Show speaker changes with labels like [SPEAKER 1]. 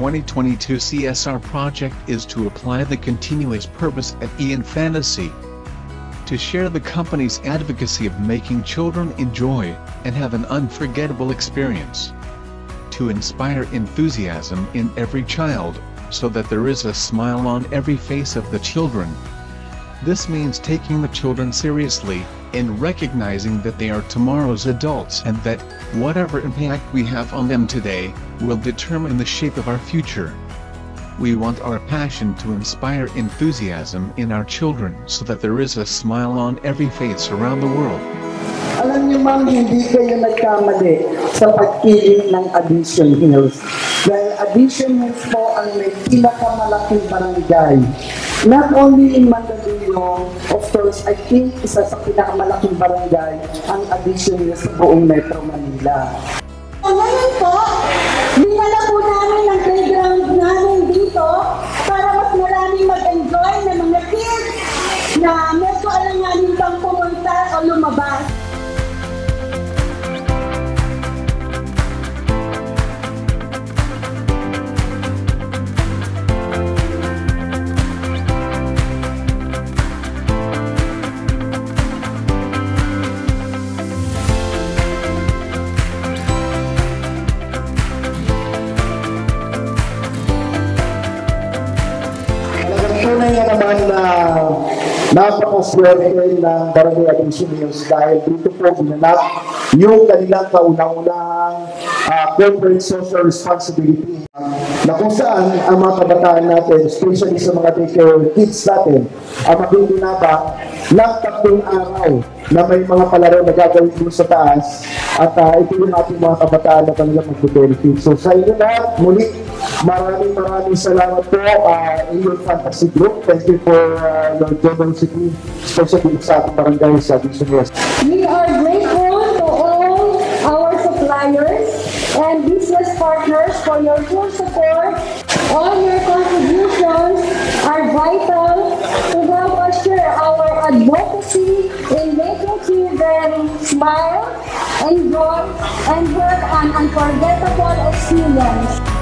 [SPEAKER 1] 2022 CSR project is to apply the continuous purpose at Ian Fantasy, to share the company's advocacy of making children enjoy and have an unforgettable experience, to inspire enthusiasm in every child, so that there is a smile on every face of the children. This means taking the children seriously, and recognizing that they are tomorrow's adults and that, whatever impact we have on them today, will determine the shape of our future. We want our passion to inspire enthusiasm in our children so that there is a smile on every face around the world.
[SPEAKER 2] Alam niyo ma'am, hindi kayo nagkamali sa pagpili ng Addition Hills. Dahil Addition Hills po ang may pinakamalaking barangay. Not only in Mandaluyong, of course, I think isa sa pinakamalaking barangay ang Addition Hills sa buong Metro Manila.
[SPEAKER 3] Ngayon po, dinala po namin ang playground namin dito para mas maraming mag-enjoy ng mga kids na medyo alanganin pang pumunta o lumabas.
[SPEAKER 2] Tunay nga naman na napakaswerte ng Barangay Addition Hills dahil dito po ginanap yung kanilang kaunang-unahang corporate social responsibility na kung saan ang mga kabataan natin, especially sa mga daycare kids natin, ang magbibinaba ng 3 araw na may mga palaro na gagawin doon sa taas at ito yung ating mga kabataan na kanilang mag-benefit. So sa inyo lahat, muli, maraming salamat po Ian Fantasy Group. Thank you for your generosity, especially sa ating barangay sa Addition Hills.
[SPEAKER 3] We are grateful to all our suppliers and business partners for your full support. All your contributions are vital to help us share our advocacy in making children smile, enjoy, and have an unforgettable experience.